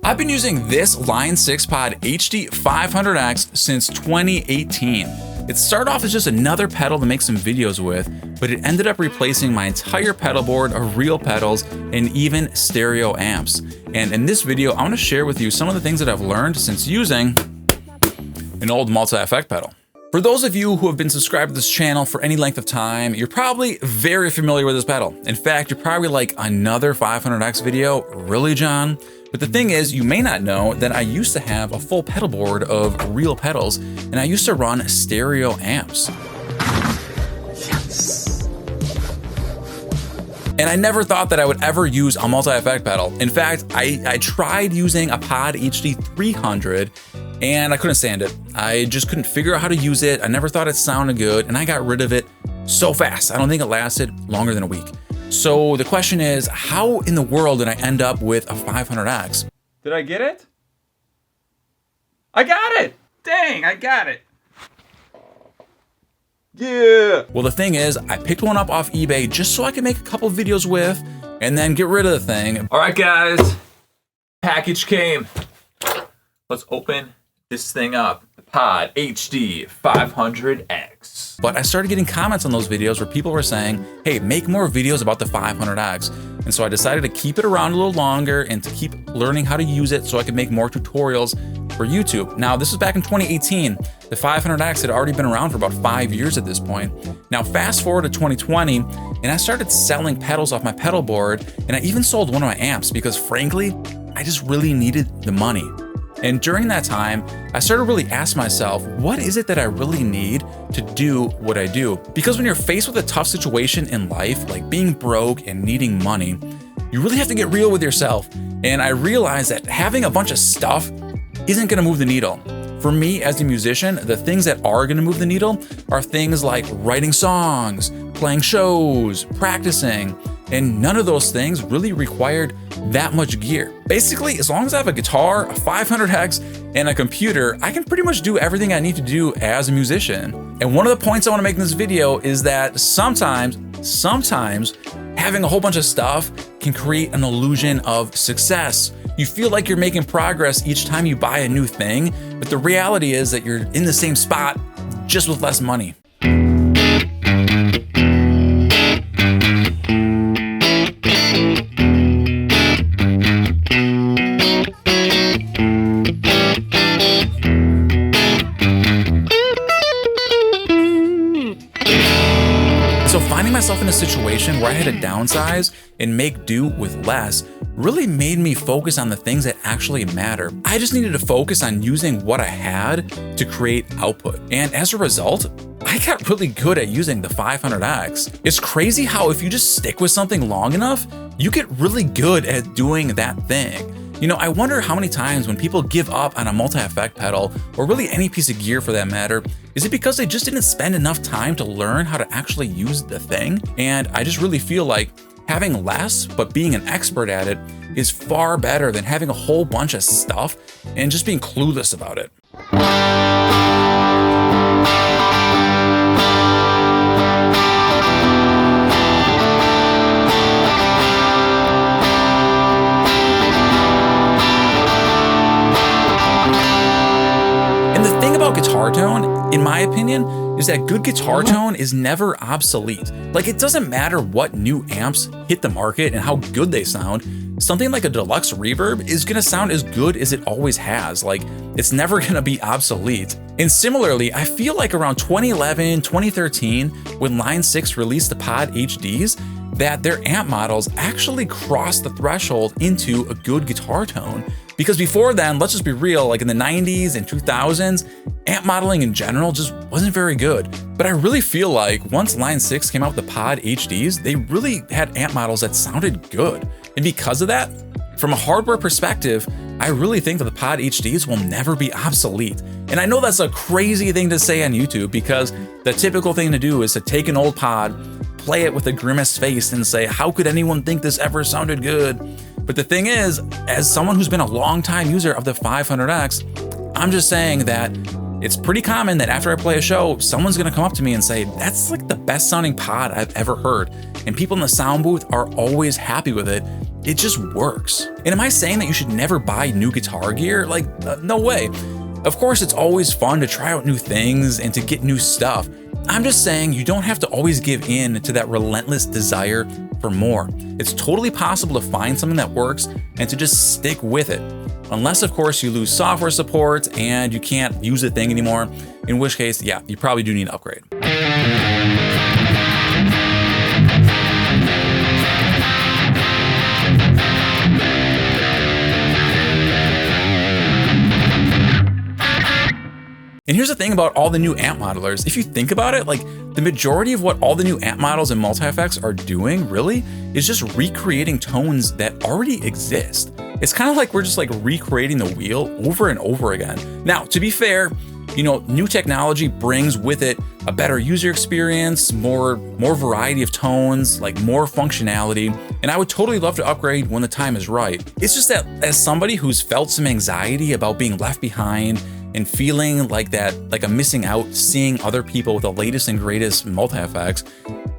I've been using this Line 6 POD HD500x since 2018. It started off as just another pedal to make some videos with, but it ended up replacing my entire pedal board of real pedals and even stereo amps. And in this video, I want to share with you some of the things that I've learned since using an old multi-effect pedal. For those of you who have been subscribed to this channel for any length of time, you're probably very familiar with this pedal. In fact, you're probably like, another 500x video? Really, John? But the thing is, you may not know that I used to have a full pedal board of real pedals, and I used to run stereo amps. Yes. And I never thought that I would ever use a multi-effect pedal. In fact, I tried using a POD HD500, and I couldn't stand it. I just couldn't figure out how to use it. I never thought it sounded good, and I got rid of it so fast. I don't think it lasted longer than a week. So the question is, how in the world did I end up with a 500x? Did I get it? I got it! Dang, I got it. Yeah! Well, the thing is, I picked one up off eBay just so I could make a couple videos with and then get rid of the thing. All right, guys, package came. Let's open this thing up. The POD HD500x. But I started getting comments on those videos where people were saying, hey, make more videos about the 500x. And so I decided to keep it around a little longer and to keep learning how to use it so I could make more tutorials for YouTube. Now, this was back in 2018. The 500x had already been around for about 5 years at this point. Now, fast forward to 2020, and I started selling pedals off my pedal board, and I even sold one of my amps because frankly, I just really needed the money. And during that time, I started to really ask myself, what is it that I really need to do what I do? Because when you're faced with a tough situation in life, like being broke and needing money, you really have to get real with yourself. And I realized that having a bunch of stuff isn't gonna move the needle. For me as a musician, the things that are gonna move the needle are things like writing songs, playing shows, practicing, and none of those things really required that much gear. Basically, as long as I have a guitar, a 500x, and a computer, I can pretty much do everything I need to do as a musician. And one of the points I want to make in this video is that sometimes having a whole bunch of stuff can create an illusion of success. You feel like you're making progress each time you buy a new thing, but the reality is that you're in the same spot, just with less money. So finding myself in a situation where I had to downsize and make do with less really made me focus on the things that actually matter. I just needed to focus on using what I had to create output. And as a result, I got really good at using the 500x. It's crazy how if you just stick with something long enough, you get really good at doing that thing. You know, I wonder how many times when people give up on a multi-effect pedal, or really any piece of gear for that matter, is it because they just didn't spend enough time to learn how to actually use the thing? And I just really feel like having less, but being an expert at it is far better than having a whole bunch of stuff and just being clueless about it. Guitar tone, in my opinion, is that good guitar tone is never obsolete. Like, it doesn't matter what new amps hit the market and how good they sound, something like a deluxe reverb is gonna sound as good as it always has. Like, it's never gonna be obsolete. And similarly, I feel like around 2011, 2013, when Line 6 released the POD HDs, that their amp models actually crossed the threshold into a good guitar tone. Because before then, let's just be real, like in the 90s and 2000s, amp modeling in general just wasn't very good. But I really feel like once Line 6 came out with the POD HDs, they really had amp models that sounded good. And because of that, from a hardware perspective, I really think that the POD HDs will never be obsolete. And I know that's a crazy thing to say on YouTube because the typical thing to do is to take an old pod, play it with a grimace face and say, how could anyone think this ever sounded good? But the thing is, as someone who's been a long-time user of the 500x, I'm just saying that it's pretty common that after I play a show, someone's gonna come up to me and say, that's like the best sounding pod I've ever heard. And people in the sound booth are always happy with it. it just works. And am I saying that you should never buy new guitar gear? Like, no way. Of course, it's always fun to try out new things and to get new stuff. I'm just saying you don't have to always give in to that relentless desire for more. It's totally possible to find something that works and to just stick with it. Unless, of course, you lose software support and you can't use the thing anymore, in which case, yeah, you probably do need an upgrade. And here's the thing about all the new amp modelers. If you think about it, like the majority of what all the new amp models and multi-effects are doing really is just recreating tones that already exist. It's kind of like we're just like recreating the wheel over and over again. Now, to be fair, you know, new technology brings with it a better user experience, more variety of tones, like more functionality, and I would totally love to upgrade when the time is right. It's just that as somebody who's felt some anxiety about being left behind and feeling like that, like I'm missing out seeing other people with the latest and greatest multi-effects,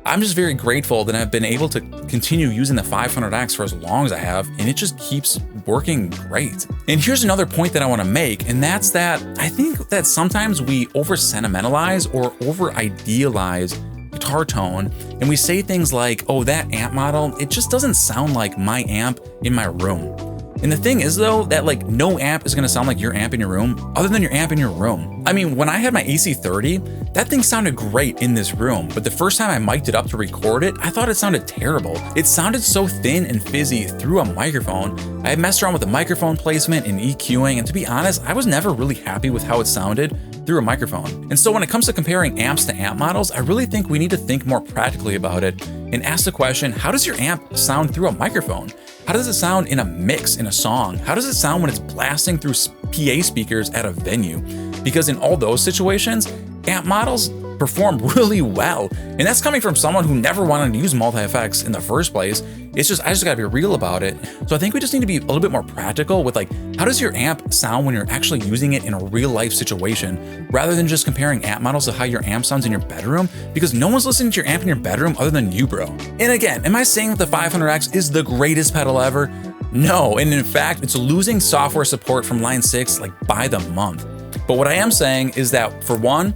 I'm just very grateful that I've been able to continue using the 500X for as long as I have, and it just keeps working great. And here's another point that I want to make, and that's that I think that sometimes we over-sentimentalize or over-idealize guitar tone, and we say things like, oh, that amp model, it just doesn't sound like my amp in my room. And the thing is though, that like no amp is gonna sound like your amp in your room other than your amp in your room. I mean, when I had my AC30, that thing sounded great in this room, but the first time I mic'd it up to record it, I thought it sounded terrible. It sounded so thin and fizzy through a microphone. I had messed around with the microphone placement and EQing, and to be honest, I was never really happy with how it sounded through a microphone. And so when it comes to comparing amps to amp models, I really think we need to think more practically about it and ask the question, how does your amp sound through a microphone? How does it sound in a mix, in a song? How does it sound when it's blasting through PA speakers at a venue? Because in all those situations, amp models perform really well. And that's coming from someone who never wanted to use multi-effects in the first place. It's just, I just gotta be real about it. So I think we just need to be a little bit more practical with like, how does your amp sound when you're actually using it in a real life situation, rather than just comparing amp models to how your amp sounds in your bedroom, because no one's listening to your amp in your bedroom other than you, bro. And again, am I saying that the 500X is the greatest pedal ever? No, and in fact, it's losing software support from Line 6 like by the month. But what I am saying is that for one,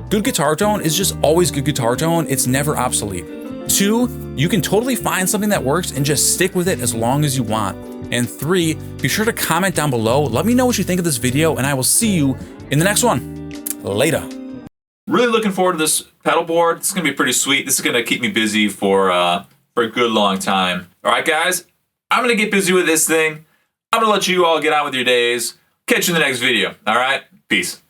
good guitar tone is just always good guitar tone. It's never obsolete. Two, you can totally find something that works and just stick with it as long as you want. And three, be sure to comment down below. Let me know what you think of this video, and I will see you in the next one. Later. Really looking forward to this pedal board. It's gonna be pretty sweet. This is gonna keep me busy for a good long time. All right, guys, I'm gonna get busy with this thing. I'm gonna let you all get on with your days. Catch you in the next video. All right, peace.